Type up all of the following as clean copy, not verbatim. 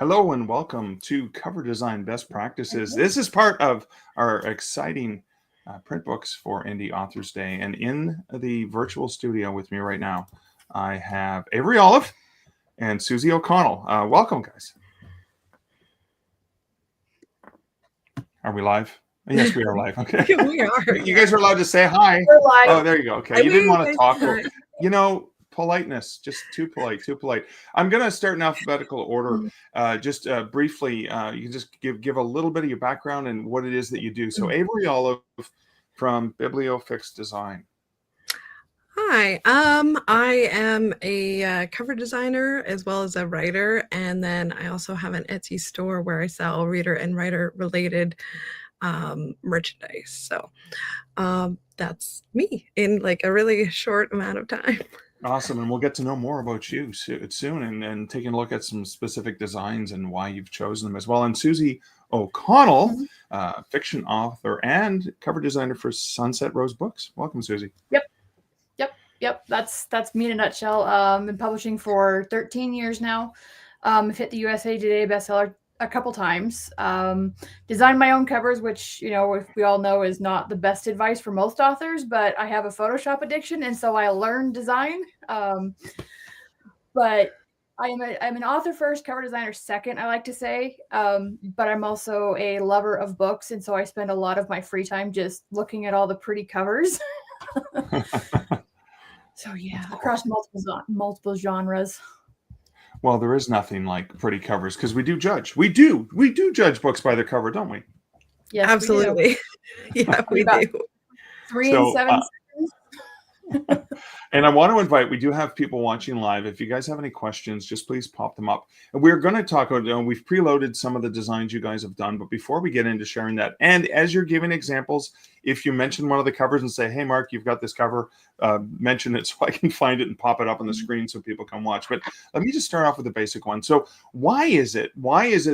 Hello and welcome to Cover Design Best Practices. This is part of our exciting print books for Indie Authors Day. And in the virtual studio with me right now, I have Avery Olive and Susie O'Connell. Welcome, guys. Are we live? Yes, we are live. Okay. We are. You guys are allowed to say hi. We're live. Oh, there you go. Okay. You didn't want to talk. You know, politeness, just too polite, too polite. I'm going to start in alphabetical order. Just briefly, you can just give a little bit of your background and what it is that you do. So Avery Olive from BiblioFix Design. Hi, I am a cover designer as well as a writer, and then I also have an Etsy store where I sell reader and writer related merchandise. So that's me in like a really short amount of time. Awesome. And we'll get to know more about you soon and taking a look at some specific designs and why you've chosen them as well. And Susie O'Connell, fiction author and cover designer for Sunset Rose Books. Welcome, Susie. Yep. That's me in a nutshell. Been publishing for 13 years now. I've hit the USA Today bestseller a couple times. Designed my own covers, which, if we all know is not the best advice for most authors, but I have a Photoshop addiction, and so I learned design. But I'm an author first, cover designer second, I like to say. But I'm also a lover of books, and so I spend a lot of my free time just looking at all the pretty covers. So yeah, across multiple genres. Well, there is nothing like pretty covers because we do judge. We do judge books by their cover, don't we? Yes, absolutely. Yeah, we do. 3 and 7 seconds. And I want to invite, we do have people watching live. If you guys have any questions, just please pop them up. And we're going to talk about, we've preloaded some of the designs you guys have done. But before we get into sharing that, and as you're giving examples, if you mention one of the covers and say, hey, Mark, you've got this cover, mention it so I can find it and pop it up on the screen so people can watch. But let me just start off with the basic one. So why is it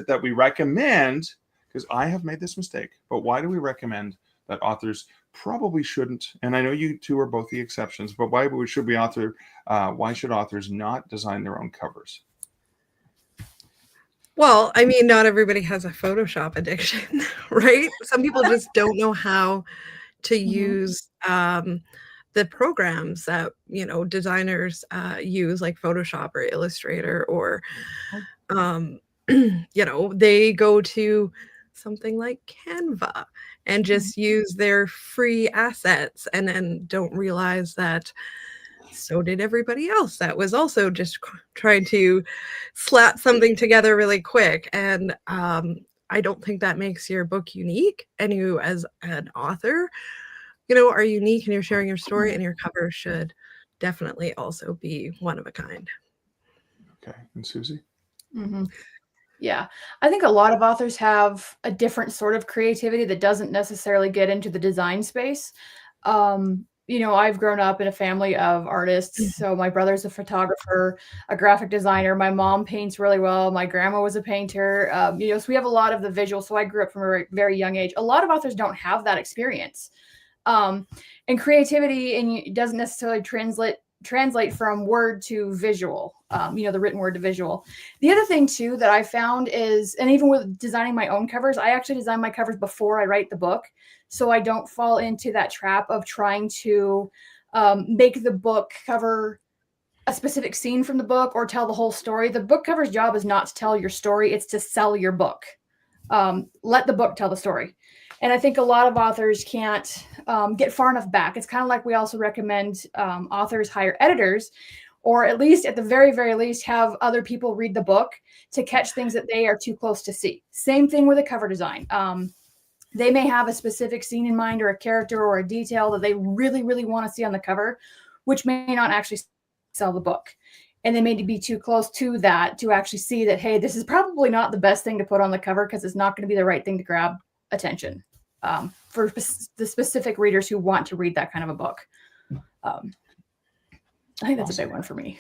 that we recommend, because I have made this mistake, but why do we recommend that authors probably shouldn't, and I know you two are both the exceptions, but why should authors not design their own covers? Well, I mean, not everybody has a Photoshop addiction, right? Some people just don't know how to use the programs that, designers use, like Photoshop or Illustrator, or, they go to something like Canva and just use their free assets and then don't realize that so did everybody else that was also just trying to slap something together really quick. And I don't think that makes your book unique. And you as an author, are unique and you're sharing your story, and your cover should definitely also be one of a kind. Okay. And Susie? Yeah, I think a lot of authors have a different sort of creativity that doesn't necessarily get into the design space. I've grown up in a family of artists. So my brother's a photographer, a graphic designer. My mom paints really well. My grandma was a painter. So we have a lot of the visual. So I grew up from a very, very young age. A lot of authors don't have that experience. And creativity and doesn't necessarily translate from word to visual, the written word to visual. The other thing too that I found is, and even with designing my own covers, I actually design my covers before I write the book. So I don't fall into that trap of trying to make the book cover a specific scene from the book or tell the whole story. The book cover's job is not to tell your story. It's to sell your book. Let the book tell the story. And I think a lot of authors can't get far enough back. It's kind of like we also recommend authors hire editors, or at least at the very, very least have other people read the book to catch things that they are too close to see. Same thing with a cover design. They may have a specific scene in mind or a character or a detail that they really, really want to see on the cover, which may not actually sell the book. And they may be too close to that to actually see that, hey, this is probably not the best thing to put on the cover because it's not going to be the right thing to grab attention for the specific readers who want to read that kind of a book. I think that's a big one for me.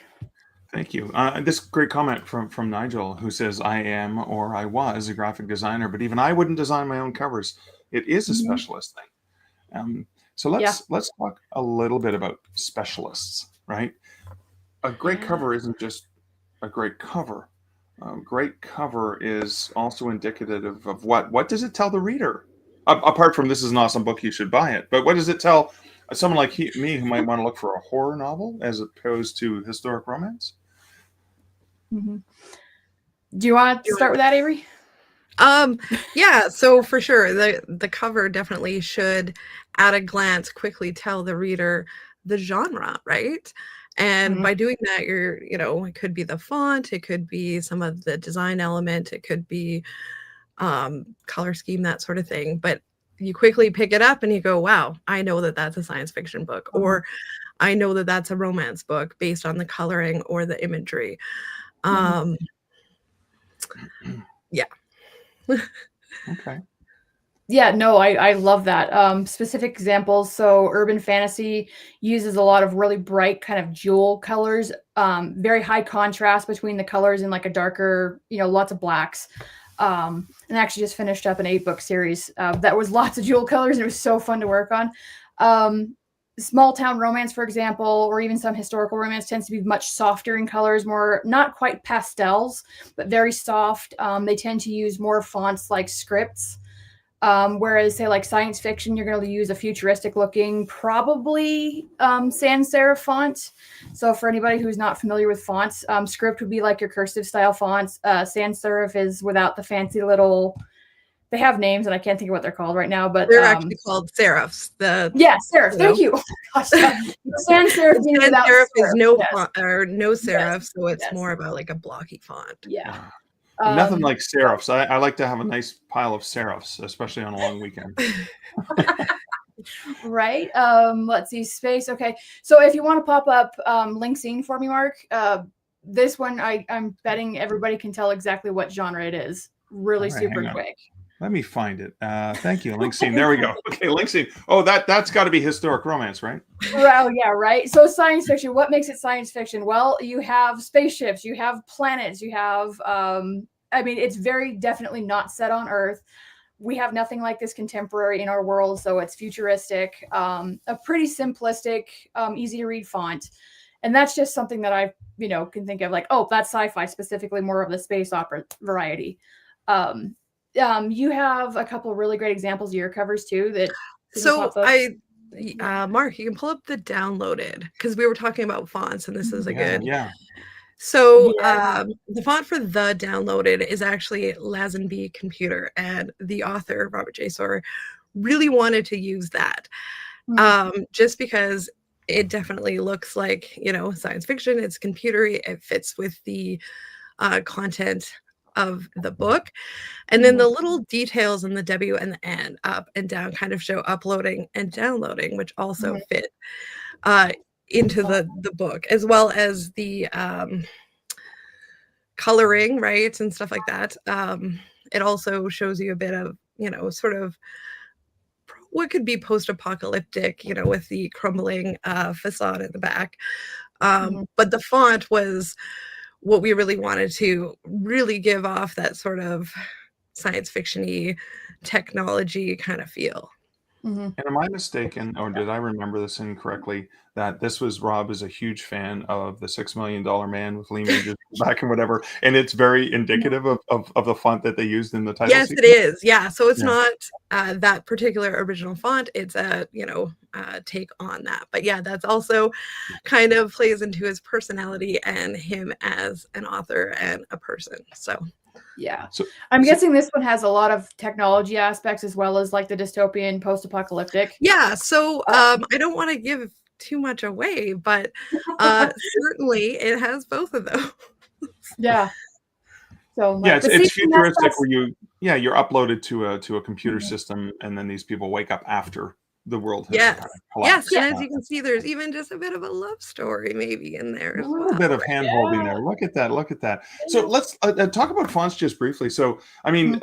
Thank you. This great comment from Nigel, who says, I am, or I was, a graphic designer, but even I wouldn't design my own covers. It is a specialist thing. So let's talk a little bit about specialists, right? A great cover isn't just a great cover. Great cover is also indicative of what? What does it tell the reader? Apart from this is an awesome book, you should buy it. But what does it tell someone like me who might want to look for a horror novel as opposed to historic romance? Mhm. Do you want to start with that, Avery? Yeah, so for sure, the cover definitely should, at a glance, quickly tell the reader the genre, right? And by doing that, it could be the font, it could be some of the design element, it could be color scheme, that sort of thing. But you quickly pick it up and you go, wow, I know that that's a science fiction book, or I know that that's a romance book based on the coloring or the imagery. Yeah. Okay. Yeah, no, I love that. Specific examples. So urban fantasy uses a lot of really bright kind of jewel colors, very high contrast between the colors and like a darker, lots of blacks. And actually just finished up an 8-book series that was lots of jewel colors, and it was so fun to work on. Small town romance, for example, or even some historical romance tends to be much softer in colors, more not quite pastels, but very soft. They tend to use more fonts like scripts. Whereas, say, like science fiction, you're going to use a futuristic looking, probably sans serif font. So for anybody who's not familiar with fonts, script would be like your cursive style fonts. Sans serif is without the fancy little, they have names and I can't think of what they're called right now, but they're actually called serifs. Yeah, serif. Thank you. Gosh, sans serif means without serif is no yes. font, or no serif, Yes. so it's Yes. more about like a blocky font. Yeah. Nothing like serifs. I like to have a nice pile of serifs, especially on a long weekend. Right. Let's see. Space. Okay. So if you want to pop up Linkseen for me, Mark, this one I'm betting everybody can tell exactly what genre it is. Really All right, super hang on. quick. Let me find it. Thank you, Linkseen. There we go. Okay, Linkseen. Oh, that's got to be historic romance, right? Well, yeah, right. So science fiction. What makes it science fiction? Well, you have spaceships, you have planets, you have. I mean, it's very definitely not set on Earth. We have nothing like this contemporary in our world, so it's futuristic. A pretty simplistic, easy to read font, and that's just something that I can think of like, oh, that's sci-fi, specifically more of the space opera variety. You have a couple of really great examples of your covers too. Mark, you can pull up the downloaded, because we were talking about fonts, and this is a good. Yeah. So the font for the downloaded is actually Lazenby Computer, and the author, Robert J. Sawyer, really wanted to use that just because it definitely looks like, science fiction. It's computery. It fits with the content of the book. And then the little details in the W and the N, up and down, kind of show uploading and downloading, which also fit into the book, as well as the coloring, right, and stuff like that. It also shows you a bit of, sort of what could be post-apocalyptic, with the crumbling facade at the back. But the font was what we really wanted to really give off that sort of science fiction-y technology kind of feel. And am I mistaken, or did I remember this incorrectly, that this was Rob is a huge fan of the $6 Million Man with Lee Majors back and whatever, and it's very indicative of the font that they used in the title Yes, sequence? it is. Yeah, so it's not that particular original font. It's a take on that. But yeah, that's also kind of plays into his personality and him as an author and a person. So yeah. I'm guessing this one has a lot of technology aspects as well as like the dystopian post-apocalyptic. Yeah. So I don't want to give too much away, but certainly it has both of those. Yeah. So yeah, it's futuristic where you're uploaded to a computer system, and then these people wake up after the world has collapsed. Yes, and as you can see, there's even just a bit of a love story maybe in there. A little bit of hand holding there. Look at that. So let's talk about fonts just briefly. So, I mean,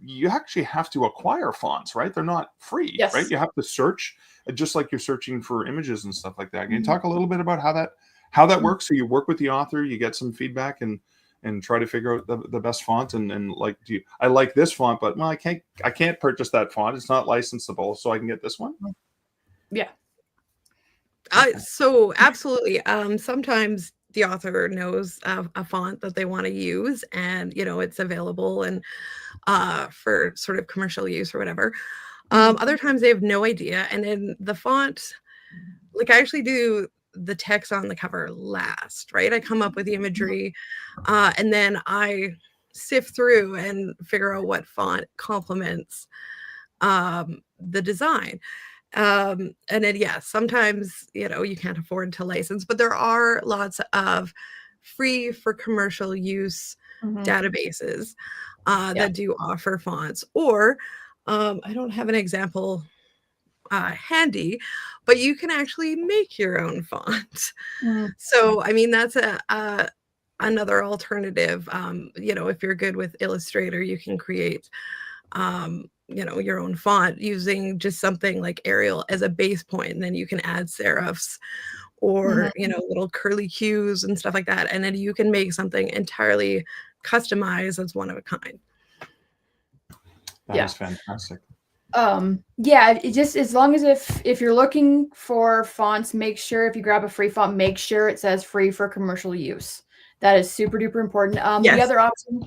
you actually have to acquire fonts, right? They're not free, right? You have to search, just like you're searching for images and stuff like that. Can you talk a little bit about how that works? So you work with the author, you get some feedback, and try to figure out the best font, and like, I like this font, but well, I can't purchase that font. It's not licensable, so I can get this one. Yeah. So absolutely. Sometimes the author knows a font that they want to use, and it's available and for sort of commercial use or whatever. Other times they have no idea, and then the font, like I actually do the text on the cover last, right? I come up with the imagery, and then I sift through and figure out what font complements the design. And then, sometimes, you can't afford to license, but there are lots of free for commercial use databases that do offer fonts. Or I don't have an example handy, but you can actually make your own font. So, I mean, that's another alternative. If you're good with Illustrator, you can create your own font using just something like Arial as a base point, and then you can add serifs or little curly cues and stuff like that, and then you can make something entirely customized that's one of a kind. That is fantastic. It just, as long as if you're looking for fonts, make sure if you grab a free font, make sure it says free for commercial use. That is super duper important. The other option,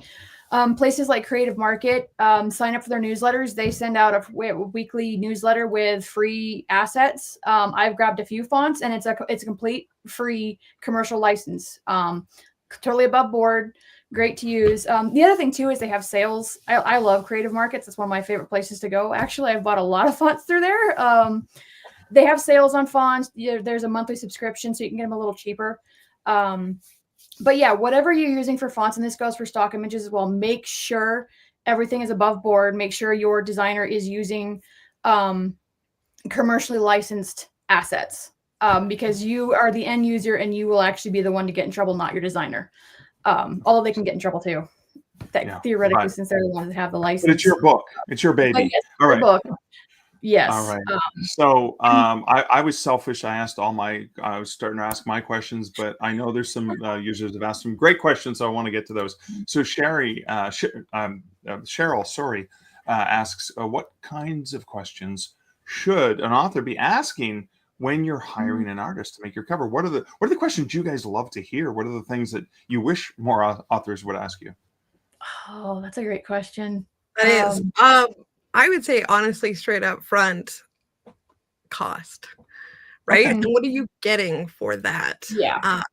places like Creative Market, sign up for their newsletters. They send out a weekly newsletter with free assets. I've grabbed a few fonts, and it's a complete free commercial license. Totally above board, great to use. The other thing too is they have sales. I love Creative Markets. It's one of my favorite places to go. Actually, I've bought a lot of fonts through there. They have sales on fonts. There's a monthly subscription, so you can get them a little cheaper. But yeah, whatever you're using for fonts, and this goes for stock images as well, make sure everything is above board. Make sure your designer is using commercially licensed assets, because you are the end user and you will actually be the one to get in trouble, not your designer. Although they can get in trouble too, theoretically, since they're the ones that have the license. But it's your book. It's your baby. Yes, all right. Book. Yes. All right. So I was selfish. I was starting to ask my questions, but I know there's some users have asked some great questions, so I want to get to those. So Cheryl, asks, what kinds of questions should an author be asking when you're hiring an artist to make your cover? What are the questions you guys love to hear? What are the things that you wish more authors would ask you? Oh, that's a great question. That is. I would say, honestly, straight up front, cost, right? Okay. And what are you getting for that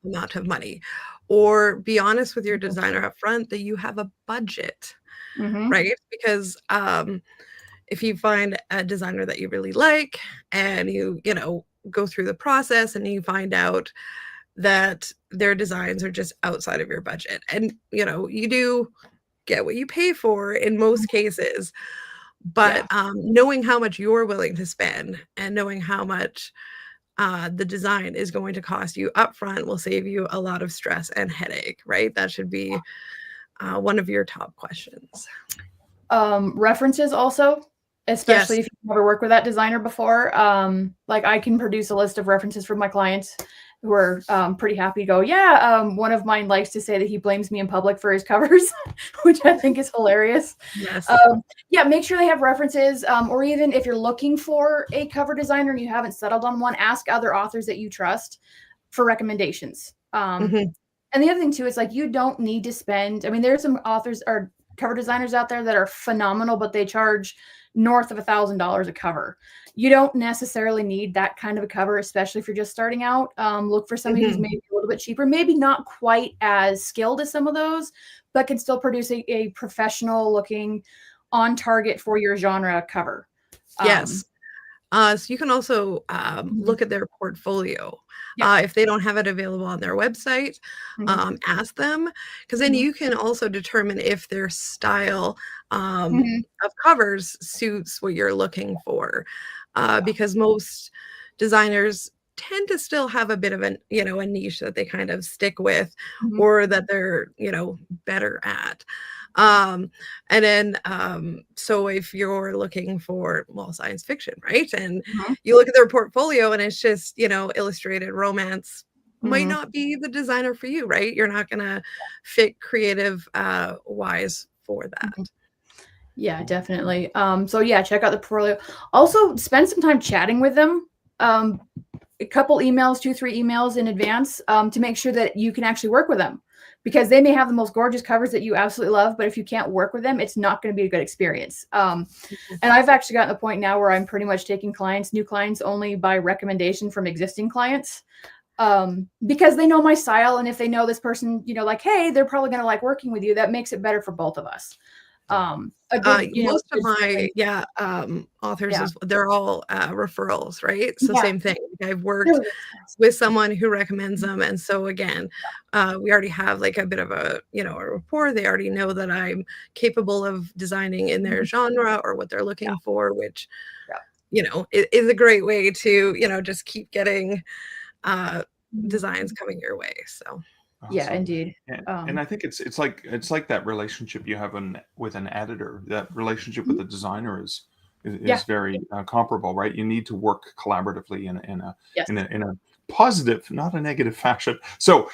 amount of money? Or be honest with your designer up front that you have a budget, right? Because if you find a designer that you really like, and you go through the process and you find out that their designs are just outside of your budget, and you do get what you pay for in most cases. But knowing how much you're willing to spend and knowing how much the design is going to cost you upfront will save you a lot of stress and headache, right? That should be one of your top questions. References also, especially if you've never worked with that designer before. Like, I can produce a list of references from my clients who are pretty happy to go, one of mine likes to say that he blames me in public for his covers, which I think is hilarious. Yes. Make sure they have references, or even if you're looking for a cover designer and you haven't settled on one, ask other authors that you trust for recommendations. And the other thing too is, like, you don't need to spend, there's some authors or cover designers out there that are phenomenal, but they charge north of $1,000 a cover. You don't necessarily need that kind of a cover, especially if you're just starting out. Look for somebody who's maybe a little bit cheaper, maybe not quite as skilled as some of those, but can still produce a professional looking, on target for your genre cover. Yes. So you can also look at their portfolio. If they don't have it available on their website, ask them, because then you can also determine if their style of covers suits what you're looking for. Because most designers tend to still have a bit of a niche that they kind of stick with, or that they're better at. And then so if you're looking for science fiction, right, and you look at their portfolio and it's just illustrated romance, might not be the designer for you, right? You're not gonna fit creative wise for that. Yeah, definitely. So check out the portfolio. Also, spend some time chatting with them. a couple emails, 2-3 emails in advance to make sure that you can actually work with them, because they may have the most gorgeous covers that you absolutely love, but if you can't work with them, it's not going to be a good experience. And I've actually gotten to the point now where I'm pretty much taking new clients only by recommendation from existing clients, because they know my style. And if they know this person, like, hey, they're probably going to like working with you, that makes it better for both of us. Most of my authors, they're all referrals, right? So same thing. I've worked with someone who recommends them, and so again, we already have like a bit of a a rapport. They already know that I'm capable of designing in their genre or what they're looking for, which is a great way to just keep getting designs coming your way. So. Awesome. Yeah, indeed. And I think it's like that relationship you have with an editor. That relationship with the designer is very comparable, right? You need to work collaboratively in a positive, not a negative fashion. So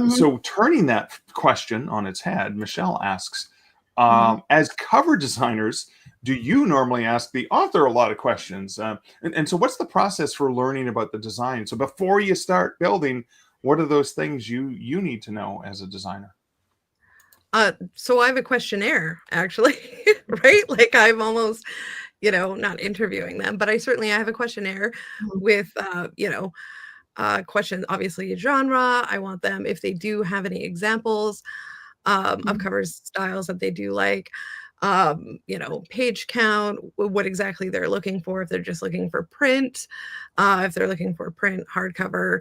so turning that question on its head, Michelle asks, as cover designers, do you normally ask the author a lot of questions? And so what's the process for learning about the design? So before you start building, what are those things you need to know as a designer? So I have a questionnaire, actually, right? Like I'm almost, not interviewing them, but I have a questionnaire with, questions, obviously genre. I want them, if they do have any examples of cover styles that they do like, page count, what exactly they're looking for, if they're just looking for print, if they're looking for print, hardcover,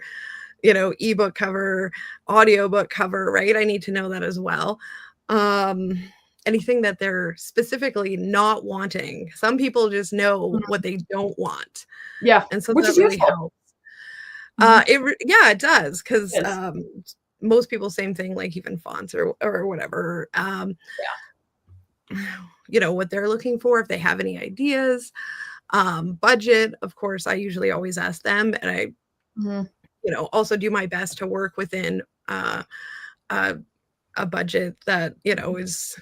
ebook cover, audiobook cover, right? I need to know that as well. Anything that they're specifically not wanting. Some people just know what they don't want. Yeah. And so which that is really useful. helps. It does, because most people, same thing, like even fonts or whatever. What they're looking for, if they have any ideas. Budget, of course, I usually always ask them, and I also do my best to work within a budget that, is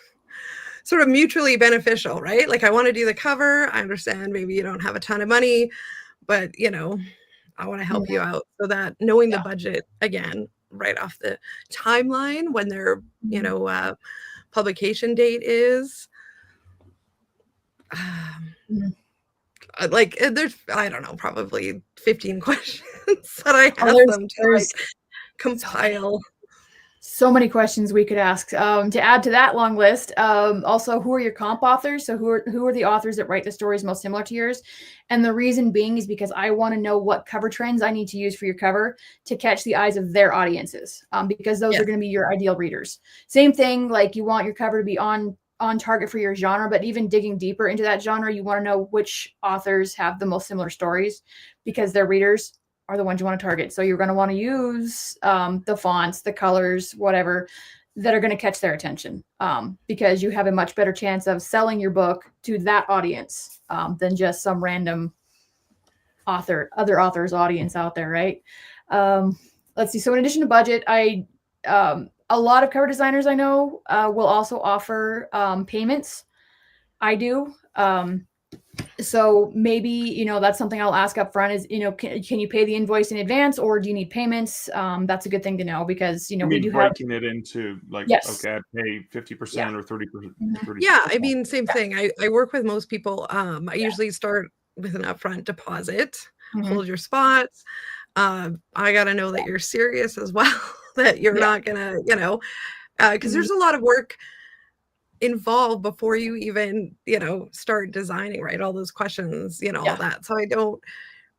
sort of mutually beneficial, right? Like I want to do the cover. I understand maybe you don't have a ton of money, but, I want to help you out, so that knowing the budget, again, right off the timeline when their, publication date is, like there's, I don't know, probably 15 questions that I ask them to like compile. So many questions we could ask. To add to that long list, also, who are your comp authors? So who are the authors that write the stories most similar to yours? And the reason being is because I want to know what cover trends I need to use for your cover to catch the eyes of their audiences, because those are going to be your ideal readers. Same thing, like you want your cover to be on target for your genre, but even digging deeper into that genre, you want to know which authors have the most similar stories, because their readers are the ones you want to target. So you're going to want to use the fonts, the colors, whatever, that are going to catch their attention, because you have a much better chance of selling your book to that audience than just some random other author's audience out there, right? Let's see. So in addition to budget, a lot of cover designers I know will also offer payments. I do. So maybe, that's something I'll ask up front is, can you pay the invoice in advance, or do you need payments? That's a good thing to know, because, we do breaking it into like, okay, I pay 50% or 30%. Yeah. I mean, same thing. I work with most people. I usually start with an upfront deposit, hold your spots. I got to know that you're serious as well, that you're not gonna, because there's a lot of work involved before you even, start designing, right? All those questions, all that. So I don't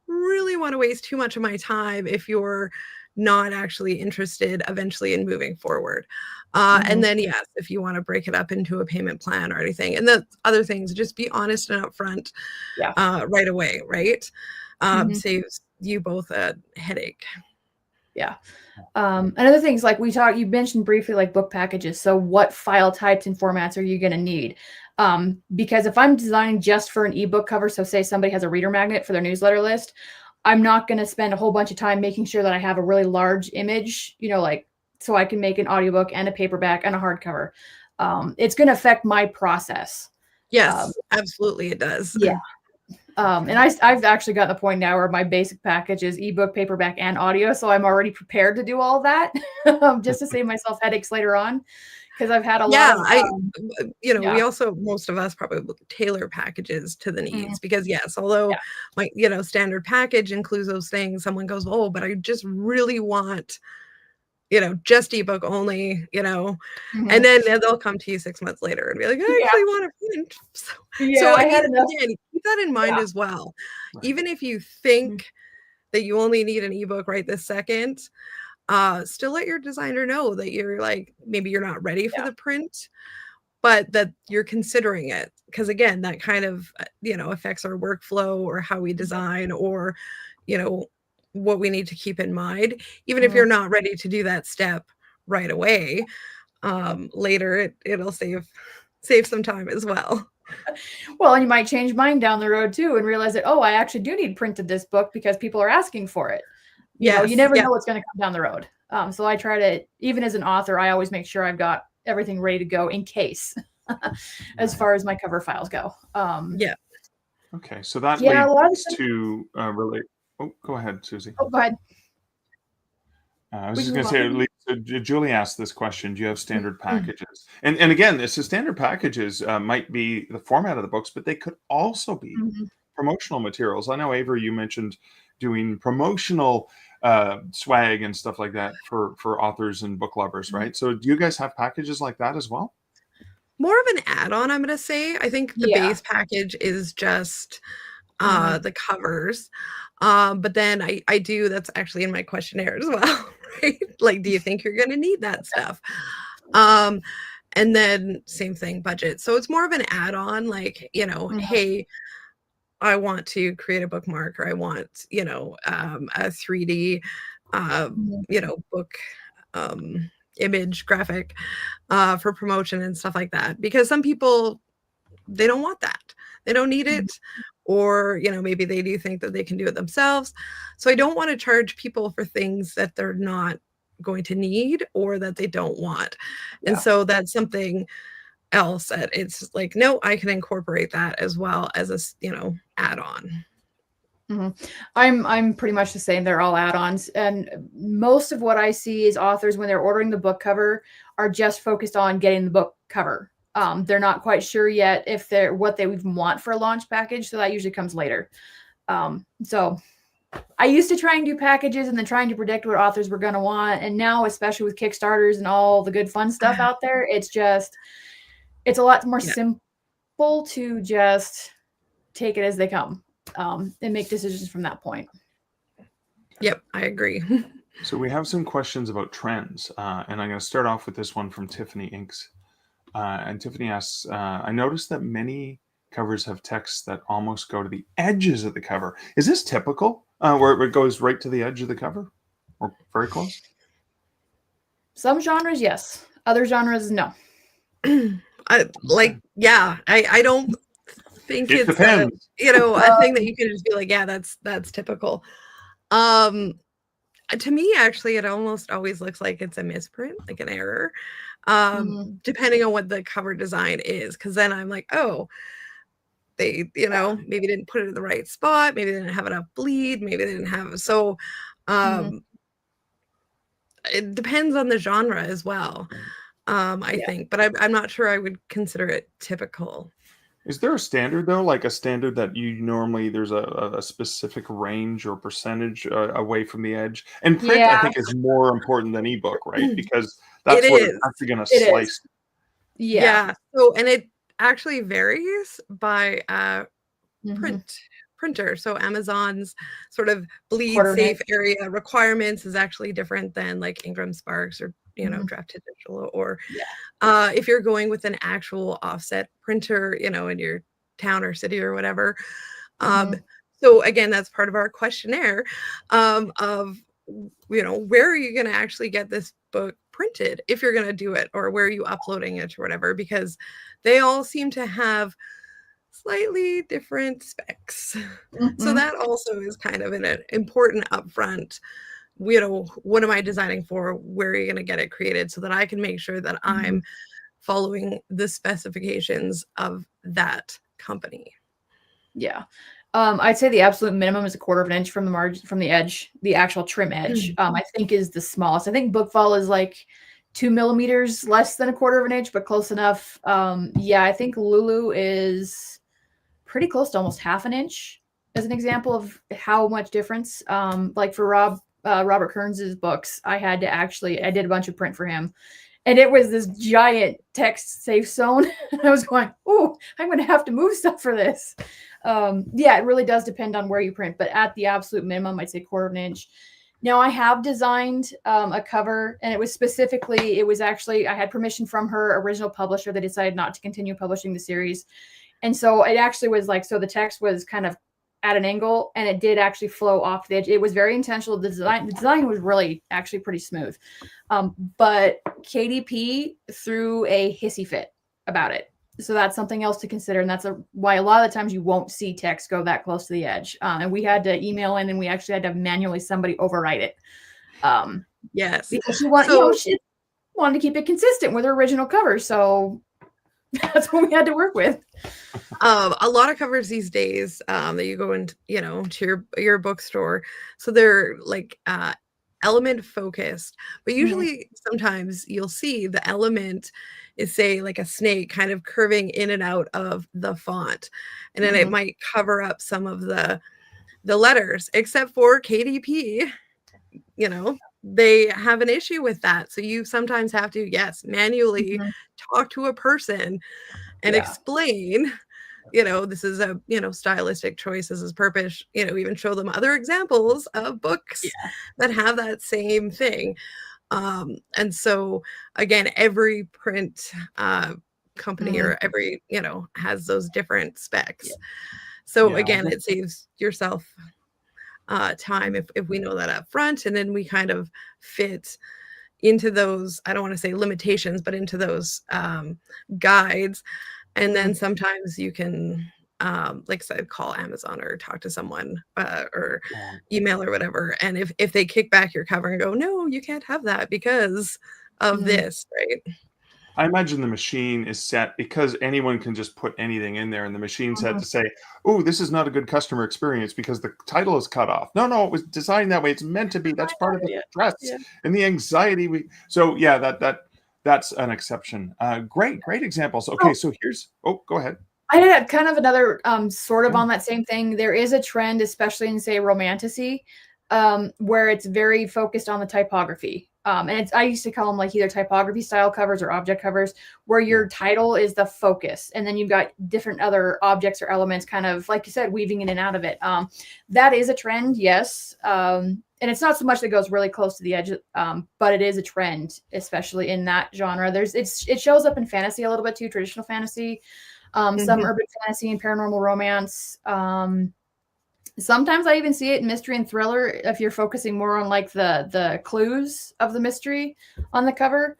really want to waste too much of my time if you're not actually interested eventually in moving forward. And then, yes, if you want to break it up into a payment plan or anything, and the other things, just be honest and upfront right away, right? Saves you both a headache. Yeah. And other things, like you mentioned briefly, like book packages. So what file types and formats are you going to need? Because if I'm designing just for an ebook cover, so say somebody has a reader magnet for their newsletter list, I'm not going to spend a whole bunch of time making sure that I have a really large image, so I can make an audiobook and a paperback and a hardcover. It's going to affect my process. Yes, absolutely it does. Yeah. And I've actually gotten to the point now where my basic package is ebook, paperback, and audio. So I'm already prepared to do all that just to save myself headaches later on. Because I've had a Yeah, lot of, you know, we yeah. also, most of us probably tailor packages to the Mhm. needs because yes, although Yeah. my, you know, standard package includes those things, someone goes, oh, but I just really want, you know, just ebook only, you know, and Mhm. then they'll come to you 6 months later and be like, I Yeah. actually want a print. Yeah, So I had enough. again, keep that in mind Yeah. as well. Right. Even if you Mhm. think that you only need an ebook right this second, still let your designer know that you're like, maybe you're not ready for Yeah. the print, but that you're considering it. Because again, that kind of, you know, affects our workflow or how we design or, you know, what we need to keep in mind. Even if Mhm. you're not ready to do that step right away, later it'll save some time as well. Well, and you might change mine down the road too and realize that, oh, I actually do need printed this book because people are asking for it. You know, you Yes, never yeah. know what's going to come down the road. So I try to, even as an author, I always make sure I've got everything ready to go in case, as Right. far as my cover files go. Yeah. Okay, so that Yeah, a lot of the leads stuff. to relate. Oh, go ahead, Susie. Oh, go ahead. I was We just can going move to say, on. Julie asked this question: do you have standard Mm. packages? And again, this is standard packages might be the format of the books, but they could also be Mhm. promotional materials. I know, Avery, you mentioned doing promotional swag and stuff like that for authors and book lovers, Mhm. right? So, do you guys have packages like that as well? More of an add-on, I'm gonna say. I think the Yeah. base package is just Mhm. the covers. But then I do, that's actually in my questionnaire as well, right? Like, do you think you're gonna need that stuff? Um, and then same thing, budget. So it's more of an add-on, like, you know, Mhm. hey, I want to create a bookmark or I want, you know, a 3D Mhm. you know, book image graphic for promotion and stuff like that. Because some people they don't want that. They don't need Mhm. it. Or, you know, maybe they do think that they can do it themselves. So I don't want to charge people for things that they're not going to need or that they don't want. And Yeah. so that's something else that it's like, no, I can incorporate that as well as you know, add on. Mhm. I'm pretty much the same. They're all add-ons, and most of what I see is authors when they're ordering the book cover are just focused on getting the book cover. They're not quite sure yet if they're what they even want for a launch package, so that usually comes later. So I used to try and do packages and then trying to predict what authors were going to want, and now, especially with Kickstarters and all the good fun stuff out there, it's a lot more Yeah. simple to just take it as they come, and make decisions from that point. Yep, I agree. So we have some questions about trends, and I'm going to start off with this one from Tiffany Inks. And Tiffany asks, I noticed that many covers have text that almost go to the edges of the cover. Is this typical, where it goes right to the edge of the cover or very close? Some genres, yes. Other genres, no. Okay. I don't think It it's a, depends. you know, a thing that Um, you can just be like, yeah, that's typical. Um, to me, actually, it almost always looks like it's a misprint, like an error, mhm, depending on what the cover design is. Because then I'm like, oh, they, you yeah. know, maybe didn't put it in the right spot, maybe they didn't have enough bleed, maybe they didn't have so. Mhm, Um, it depends on the genre as well. I yeah. think, but I'm not sure I would consider it typical. Is there a standard though, like a standard that you normally there's a specific range or percentage away from the edge? And print, I Yeah, think, is more important than ebook, right? Because It that's what it's is. actually going to it is. slice. Yeah. Yeah. So, and it actually varies by Mhm. printer. So Amazon's sort of bleed Quarter safe inch. area requirements is actually different than like Ingram Sparks or, you know, Mhm. Drafted Digital. Or Yeah. if you're going with an actual offset printer, you know, in your town or city or whatever. Um, Mhm. so again, that's part of our questionnaire of, you know, where are you going to actually get this book printed if you're going to do it, or where are you uploading it or whatever, because they all seem to have slightly different specs. So Mhm. that also is kind of an important upfront, you know, what am I designing for? Where are you going to get it created so that I can make sure that Mhm. I'm following the specifications of that company. Yeah. I'd say the absolute minimum is 1/4 of an inch from the margin, from the edge, the actual trim edge. I think is the smallest. I think bookfall is like 2 millimeters less than 1/4 of an inch, but close enough. Yeah, I think Lulu is pretty close to almost 1/2 an inch as an example of how much difference. Like for Robert Kearns's books, I did a bunch of print for him. And it was this giant text safe zone. I was going, oh, I'm going to have to move stuff for this. Yeah, it really does depend on where you print, but at the absolute minimum, I'd say 1/4 of an inch. Now I have designed a cover, and it was actually, I had permission from her original publisher. They decided not to continue publishing the series. And so it actually was like, so the text was kind of at an angle, and it did actually flow off the edge. It was very intentional. The design was really actually pretty smooth. But KDP threw a hissy fit about it. So that's something else to consider. And that's why a lot of the times you won't see text go that close to the edge. And we had to email in, and we actually had to manually somebody overwrite it. Yes. Because she wanted to keep it consistent with her original cover. So that's what we had to work with. A lot of covers these days that you go into, to your bookstore, so they're like element focused, but usually sometimes you'll see the element is, say, like a snake kind of curving in and out of the font, and then it might cover up some of the letters, except for KDP. They have an issue with that. So you sometimes have to, manually talk to a person and explain, this is a, stylistic choice. This is purpose, even show them other examples of books that have that same thing. And so again, every print company or every, has those different specs. So again, it saves yourself time if we know that up front, and then we kind of fit into those, I don't want to say limitations, but into those guides. And then sometimes you can like I said, call Amazon or talk to someone or email or whatever, and if they kick back your cover and go, no, you can't have that because of this, right? I imagine the machine is set because anyone can just put anything in there, and the machine's set to say, oh, this is not a good customer experience because the title is cut off. No, it was designed that way. It's meant to be. That's part of the stress and the anxiety. That's an exception. Great examples. Okay, so here's, go ahead. I had kind of another sort of on that same thing. There is a trend, especially in, say, romantasy, where it's very focused on the typography. And I used to call them like either typography style covers or object covers, where your title is the focus. And then you've got different other objects or elements kind of, like you said, weaving in and out of it. That is a trend, yes. And it's not so much that goes really close to the edge, but it is a trend, especially in that genre. It shows up in fantasy a little bit too, traditional fantasy, some urban fantasy and paranormal romance. Sometimes I even see it in mystery and thriller if you're focusing more on like the clues of the mystery on the cover.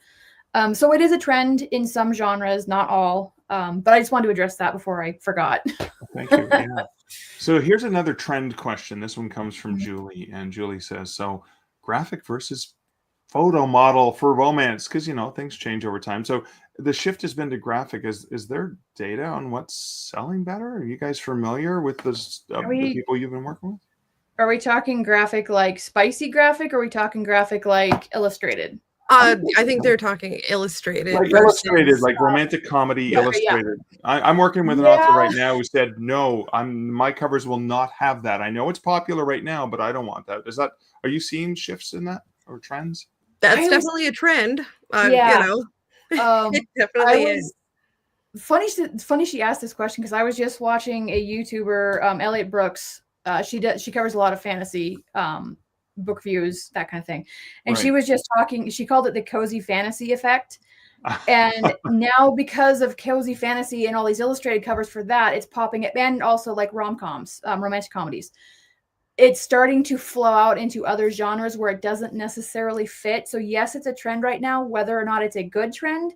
So it is a trend in some genres, not all. But I just wanted to address that before I forgot. Thank you. Yeah. So here's another trend question. This one comes from Julie, and Julie says, so graphic versus photo model for romance, because things change over time. So the shift has been to graphic. Is there data on what's selling better? Are you guys familiar with the people you've been working with? Are we talking graphic like spicy graphic, or are we talking graphic like illustrated? I think they're talking illustrated. Like illustrated, like romantic comedy illustrated. Yeah. I'm working with an author right now who said, no, my covers will not have that. I know it's popular right now, but I don't want that. Are you seeing shifts in that or trends? That's definitely a trend. It definitely is. Funny she asked this question because I was just watching a YouTuber, Elliot Brooks. She covers a lot of fantasy book reviews, that kind of thing. And she was just talking, she called it the cozy fantasy effect. And now because of cozy fantasy and all these illustrated covers for that, it's popping up, and also like rom-coms, romantic comedies. It's starting to flow out into other genres where it doesn't necessarily fit. So yes, it's a trend right now, whether or not it's a good trend.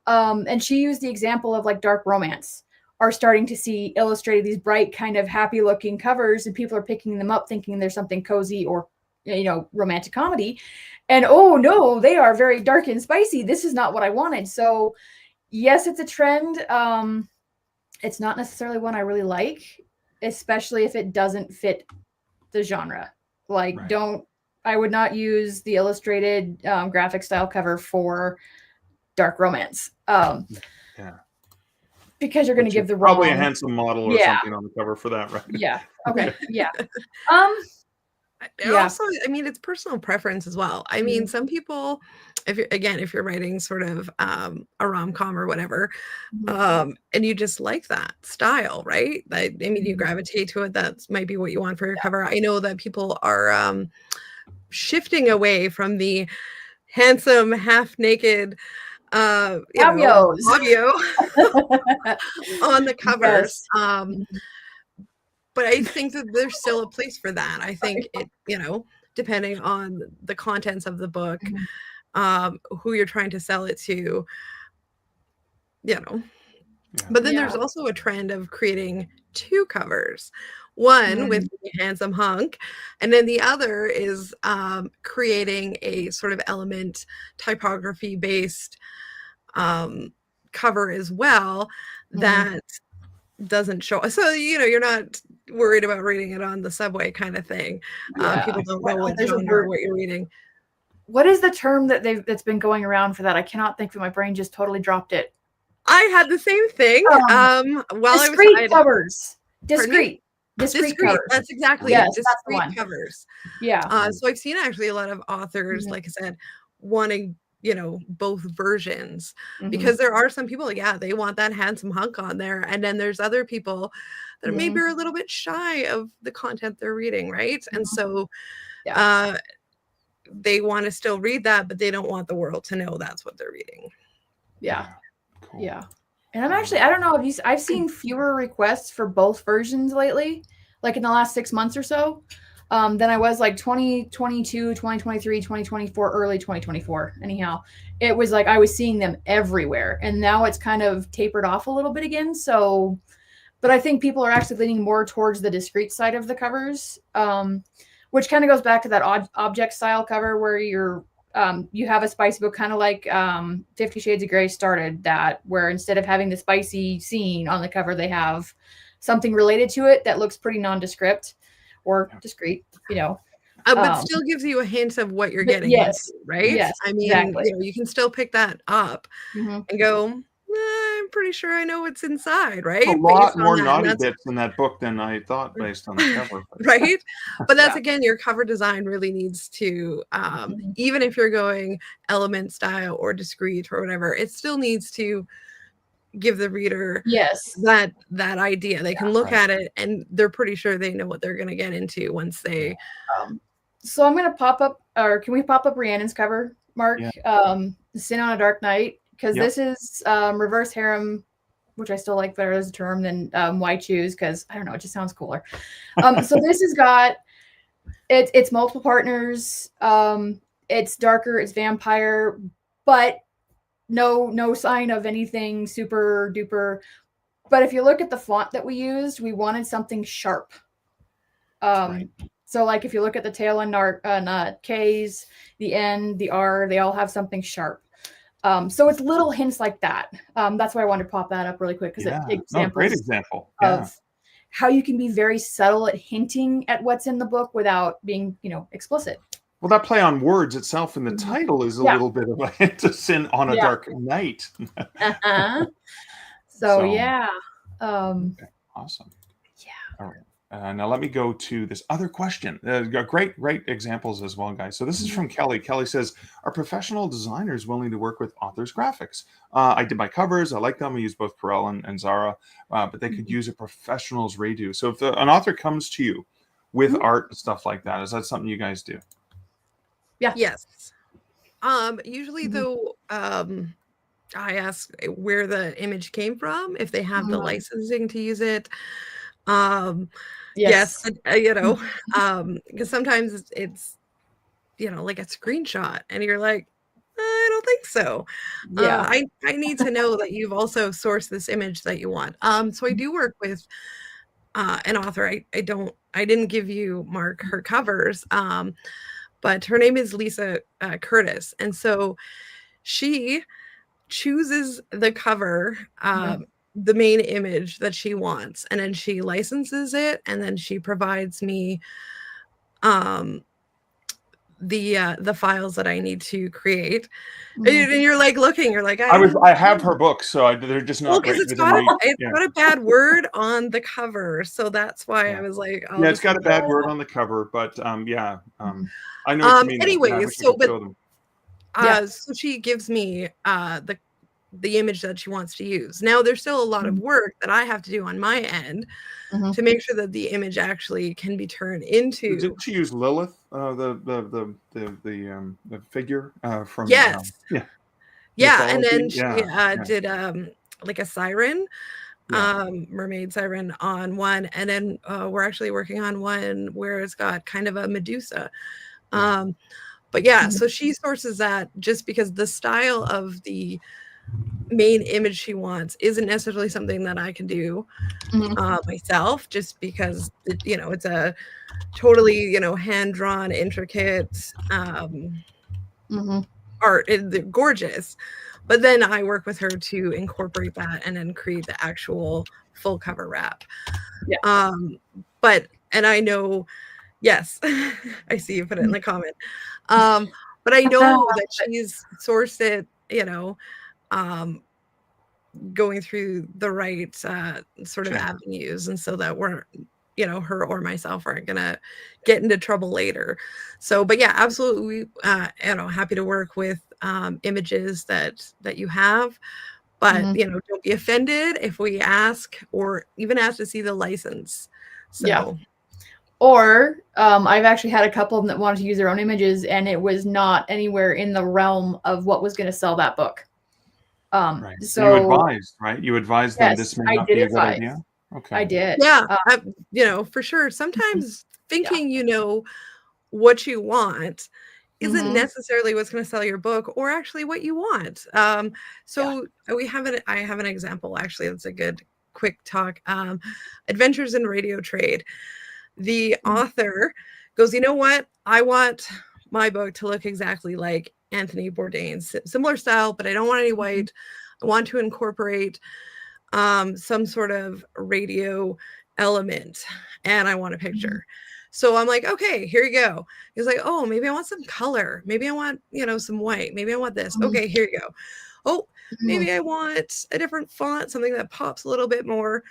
And she used the example of like dark romance are starting to see illustrated, these bright kind of happy looking covers, and people are picking them up thinking there's something cozy or, romantic comedy. And oh no, they are very dark and spicy. This is not what I wanted. So yes, it's a trend. It's not necessarily one I really like. especially if it doesn't fit the genre. Like, Right. I would not use the illustrated graphic style cover for dark romance, Yeah. because you're going to Which is give the probably a wrong. handsome model or Yeah. something on the cover for that, right? Yeah. Okay. Yeah. Yeah. Um. Yeah. Also, I mean, it's personal preference as well. I mean, Mhm. some people, if you're writing sort of a rom-com or whatever, Mhm. and you just like that style, right? I mean, you Mhm. gravitate to it. That might be what you want for your cover. I know that people are shifting away from the handsome, half naked, Cameos. Fabio on the covers. Yes. Mhm. But I think that there's still a place for that. I think it, depending on the contents of the book, Mhm. who you're trying to sell it to, you know. Yeah. But then Yeah. there's also a trend of creating two covers. One with Mhm. the handsome hunk, and then the other is creating a sort of element typography based cover as well Mhm. that doesn't show. So, you're not worried about reading it on the subway kind of thing. Yeah. People don't know what There's a genre or word. what you're reading. What is the term that's been going around for that? I cannot think of it. My brain just totally dropped it. I had the same thing Um, while I was discrete hiding. covers. Pardon me? Discrete Discrete. covers. That's exactly Yes, it. that's the Discrete one. covers. Yeah. So I've seen actually a lot of authors, Mhm. like I said, wanting, both versions, Mhm. because there are some people, yeah, they want that handsome hunk on there. And then there's other people that maybe Mhm. are a little bit shy of the content they're reading, right? And Mhm. so Yeah. uh, they want to still read that, but they don't want the world to know that's what they're reading. Yeah. Cool. Yeah. And I don't know if I've seen fewer requests for both versions lately, like in the last 6 months or so, than I was like 2022, 2023, 2024, early 2024. Anyhow, it was like I was seeing them everywhere, and now it's kind of tapered off a little bit again. So, but I think people are actually leaning more towards the discrete side of the covers, which kind of goes back to that object style cover where you have a spicy book, kind of like 50 Shades of Grey started that, where instead of having the spicy scene on the cover, they have something related to it that looks pretty nondescript or discreet, But still gives you a hint of what you're but getting into, yes, right? yes, I mean, exactly. you can still pick that up Mhm. and go, I'm pretty sure I know what's inside, A right? lot Based on more that. And naughty that's bits in that book than I thought based on the cover. But right. But that's Yeah. again, your cover design really needs to, Mhm. even if you're going element style or discrete or whatever, it still needs to give the reader Yes. that idea. They can look Right. at it and they're pretty sure they know what they're going to get into once they. So I'm gonna pop up, or can we pop up Rhiannon's cover, Mark? Yeah. Sin on a Dark Night, because Yep. this is reverse harem, which I still like better as a term than why choose, because I don't know, it just sounds cooler. So this has got it's multiple partners. It's darker, it's vampire, but no sign of anything super duper. But if you look at the font that we used, we wanted something sharp. Right. So like if you look at the tail and K's, the N, the R, they all have something sharp. So it's little hints like that. That's why I wanted to pop that up really quick, because Yeah. it No, great examples example. Yeah. of how you can be very subtle at hinting at what's in the book without being, explicit. Well, that play on words itself in the Mhm. title is a Yeah. little bit of a hint to Sin on a Yeah. Dark Night. Uh-huh. So- Yeah. Awesome. Yeah. All right. Now let me go to this other question. Great examples as well, guys. So this is from Kelly. Kelly says, "Are professional designers willing to work with authors' graphics? I did my covers. I like them. I use both Corel and Zara, but they could use a professional's redo. So if an author comes to you with art and stuff like that, is that something you guys do? Yeah. Yes. Usually though, I ask where the image came from, if they have the licensing to use it. Yes, because sometimes it's, like a screenshot and you're like, I don't think so. Yeah. I need to know that you've also sourced this image that you want. So I do work with an author. I didn't give you Mark her covers, but her name is Lisa Curtis. And so she chooses the cover the main image that she wants, and then she licenses it, and then she provides me um the files that I need to create. Mhm. And you're like looking, you're like, I have her books, so they're just well, not because right it's within got reach. it's Yeah. got a bad word on the cover, so that's why Yeah. I was like, Yeah, it's got a bad word on the cover, but yeah, Mhm. I know what you mean. Yeah, I Anyways, wish I so could but show them. Yeah. so she gives me the image that she wants to use. Now there's still a lot of Mhm. work that I have to do on my end Mhm. to make sure that the image actually can be turned into. Didn't she use Lilith, the figure from Yes. yeah, Yeah, and then mythology? she Yeah, yeah, did like a siren, yeah. mermaid siren on one, and then we're actually working on one where it's got kind of a Medusa. Yeah. But yeah, Mhm. so she sources that just because the style of the main image she wants isn't necessarily something that I can do Mhm. myself, just because it's a totally hand drawn, intricate Mhm. art. They're gorgeous, but then I work with her to incorporate that and then create the actual full cover wrap. Yeah. But and I know, yes, I see you put it in the comment. But I know that she's sourced it, um, going through the right sort of Channel. avenues, and so that we're her or myself aren't gonna get into trouble later. So but yeah, absolutely, happy to work with images that you have, but Mhm. don't be offended if we ask or even ask to see the license. Yeah. So Or I've actually had a couple of them that wanted to use their own images, and it was not anywhere in the realm of what was going to sell that book. Right. You So advised, right? You advised them this yes, may I not did be a good advise. idea. I Okay. did. yeah, for sure. Sometimes Yeah. thinking what you want isn't Mhm. necessarily what's going to sell your book or actually what you want. Yeah. So I have an example actually. That's a good quick talk. Adventures in Radio Trade. The Mhm. author goes, you know what? I want my book to look exactly like Anthony Bourdain's, similar style, but I don't want any Mhm. white. I want to incorporate some sort of radio element, and I want a Mhm. picture. So I'm like, okay, here you go. He's like, oh, maybe I want some color. Maybe I want, some white. Maybe I want this. Mhm. Okay, here you go. Oh, Mhm. maybe I want a different font, something that pops a little bit more.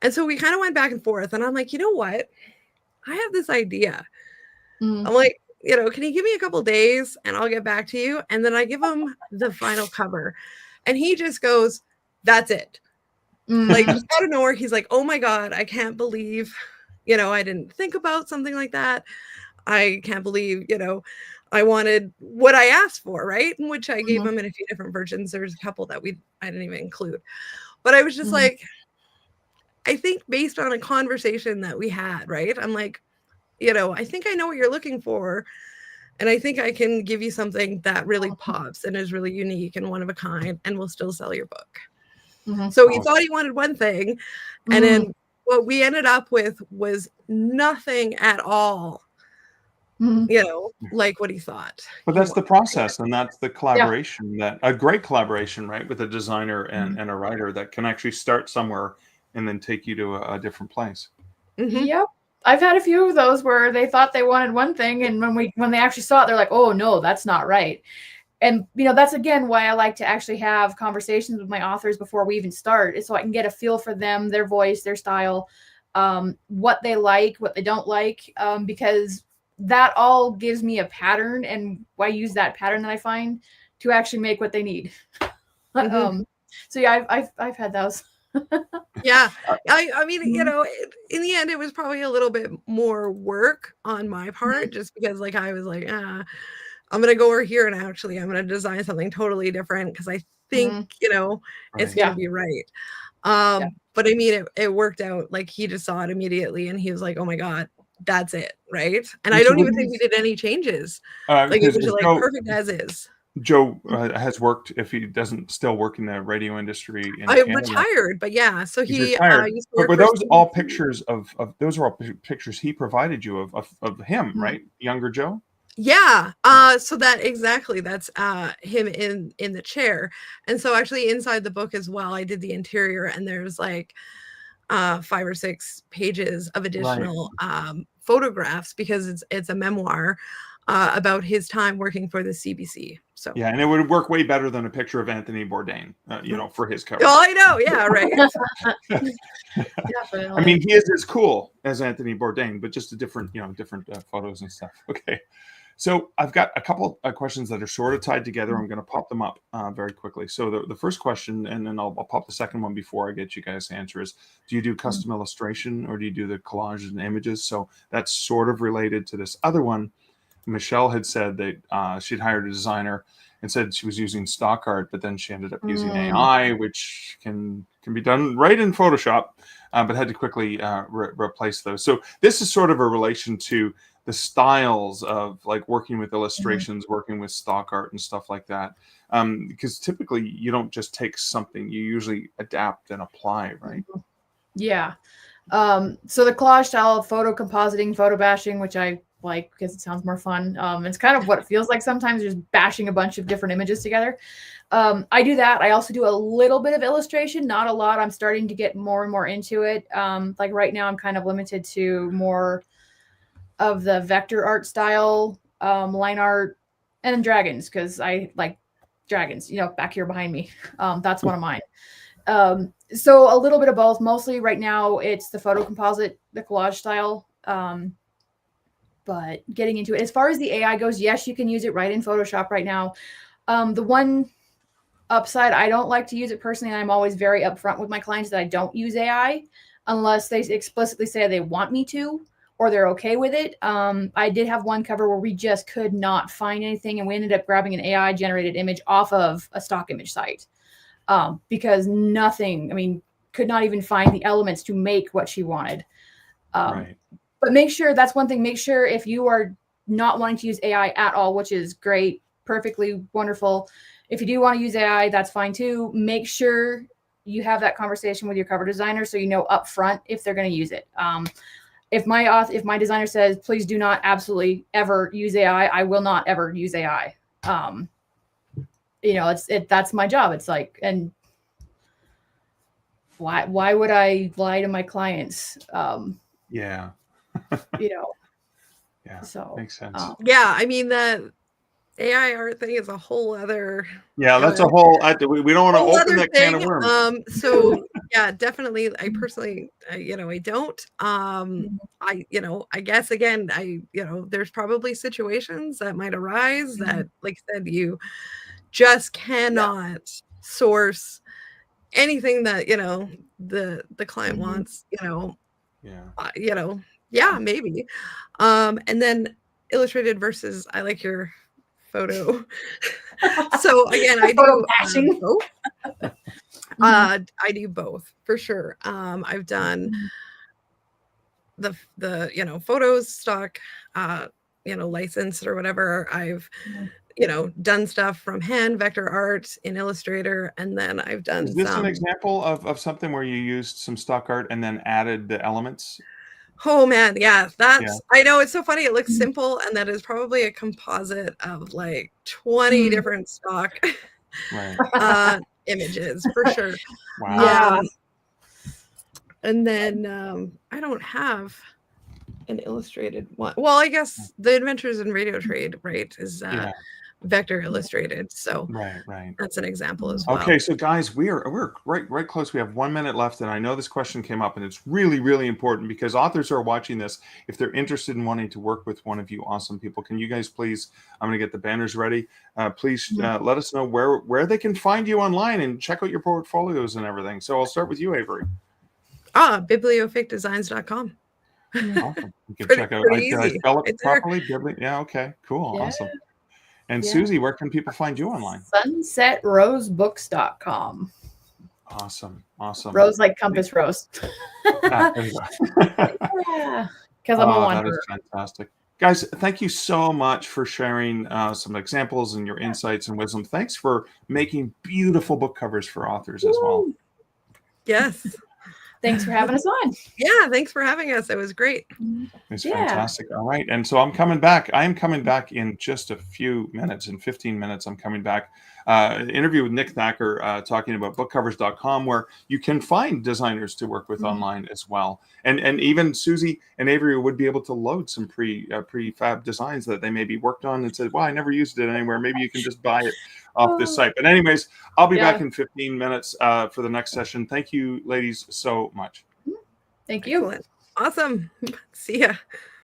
And so we kind of went back and forth. And I'm like, you know what? I have this idea. Mhm. I'm like, can you give me a couple days and I'll get back to you? And then I give him the final cover. And he just goes, that's it. Like, Mhm. just out of nowhere, he's like, "Oh my god, I can't believe, I didn't think about something like that. I can't believe, I wanted what I asked for," right? In which I gave Mhm. him in a few different versions. There's a couple that I didn't even include. But I was just Mhm. like, I think based on a conversation that we had, right? I'm like, I think I know what you're looking for, and I think I can give you something that really pops and is really unique and one of a kind and will still sell your book. Mhm. So he Oh, thought he wanted one thing, and Mhm. then what we ended up with was nothing at all, Mhm. like what he thought but he that's the wanted. process, and that's the Yeah. collaboration, that a great collaboration, right, with a designer Mhm. and a writer that can actually start somewhere and then take you to a different place. Mhm. Yep. I've had a few of those where they thought they wanted one thing, and when they actually saw it, they're like, "Oh no, that's not right." And that's again why I like to actually have conversations with my authors before we even start, is so I can get a feel for them, their voice, their style, what they like, what they don't like, because that all gives me a pattern, and I use that pattern that I find to actually make what they need. Mhm. So yeah, I've had those. Yeah. I mean, Mhm. in the end, it was probably a little bit more work on my Mhm. part just because, like, I was like, I'm gonna go over here and actually I'm gonna design something totally different because I think, Mhm. it's Right. gonna Yeah. be right. Yeah. But I mean, it worked out. Like, he just saw it immediately and he was like, "Oh my god, that's it," right? And I So don't with even think we did any changes. Like, it because was just, like, perfect as is. Joe has worked, if he doesn't still work in the radio industry in I Canada. retired, but yeah, so He's he, retired. used to But work were for those all CBC. pictures of those are all pictures he provided you of him, Mhm. right? Younger Joe? Yeah. So that exactly that's him in the chair. And so actually inside the book as well, I did the interior and there's like 5 or 6 pages of Right. additional photographs because it's a memoir about his time working for the CBC. So Yeah, and it would work way better than a picture of Anthony Bourdain, for his cover. oh, I know, yeah, right. I Definitely. mean, he is as cool as Anthony Bourdain, but just a different, different photos and stuff. Okay. So I've got a couple of questions that are sort of tied together. I'm going to pop them up very quickly. So the first question, and then I'll pop the second one before I get you guys to answer is, do you do custom illustration or do you do the collages and images? So that's sort of related to this other one. Michelle had said that she'd hired a designer and said she was using stock art, but then she ended up using AI, which can be done right in Photoshop, but had to quickly replace those. So this is sort of a relation to the styles of like working with illustrations, working with stock art and stuff like that. Because typically you don't just take something, you usually adapt and apply, right? Yeah. So the collage style, photo compositing, photo bashing, which I like because it sounds more fun. It's kind of what it feels like sometimes, just bashing a bunch of different images together. I do that. I also do a little bit of illustration, not a lot. I'm starting to get more and more into it. Like right now, I'm kind of limited to more of the vector art style, line art, and then dragons because I like dragons. Back here behind me, that's one of mine. So a little bit of both. Mostly right now, it's the photo composite, the collage style. But getting into it, as far as the AI goes, yes, you can use it right in Photoshop right now. The one upside, I don't like to use it personally, and I'm always very upfront with my clients that I don't use AI unless they explicitly say they want me to or they're okay with it. I did have one cover where we just could not find anything, and we ended up grabbing an AI generated image off of a stock image site because nothing, could not even find the elements to make what she wanted. Right. But make sure, that's one thing, make sure if you are not wanting to use AI at all, which is great, perfectly wonderful. If you do want to use AI, that's fine too. Make sure you have that conversation with your cover designer so you know upfront if they're going to use it. If my designer says, please do not absolutely ever use AI, I will not ever use AI. That's my job. It's like, and why would I lie to my clients? Yeah. Yeah. So Makes sense. Yeah, I mean the AI art thing is a whole other Yeah, that's a whole. We don't want to whole open other that can of thing. worms. So yeah, definitely. I personally, I don't. I guess again, there's probably situations that might arise that, like I said, you just cannot source anything that the client wants. Yeah. Maybe. And then illustrated versus I like your photo. So again, I Photo do bashing. both. I do both for sure. I've done the photos stock, licensed or whatever. I've done stuff from hand, vector art in Illustrator, and then I've done Is this some. an example of something where you used some stock art and then added the elements? Oh man, yeah, Yeah. I know it's so funny. It looks simple, and that is probably a composite of like 20 different stock Right. images for sure. Wow. Yeah. And then I don't have an illustrated one. Well, I guess the Adventures in Radio Trade, right, is Yeah. vector illustrated. So Right. that's an example as well. Okay, so guys, we're right close. We have 1 minute left, and I know this question came up, and it's really, really important because authors who are watching this, if they're interested in wanting to work with one of you awesome people, can you guys please? I'm going to get the banners ready. Please let us know where they can find you online and check out your portfolios and everything. So I'll start with you, Avery. Bibliofakedesigns.com. Awesome. You can check out. Did I spell it It's there. properly? Yeah. Okay. Cool. Yeah. Awesome. And Yeah. Susie, where can people find you online? SunsetRoseBooks.com. Awesome. Rose like compass rose. There you go. Yeah, because I'm a That wanderer. is fantastic. Guys, thank you so much for sharing some examples and your insights and wisdom. Thanks for making beautiful book covers for authors as well. Yes. Thanks for having us on. Yeah, thanks for having us. It was great. It's Yeah. fantastic. All right. And so I'm coming back. I am coming back in just a few minutes. In 15 minutes, I'm coming back. Interview with Nick Thacker talking about bookcovers.com, where you can find designers to work with online as well. And even Susie and Avery would be able to load some prefab designs that they maybe worked on and said, well, I never used it anywhere. Maybe you can just buy it off this site. But anyways, I'll be back in 15 minutes for the next session. Thank you, ladies, so much. Thank you. Excellent. Awesome. See ya.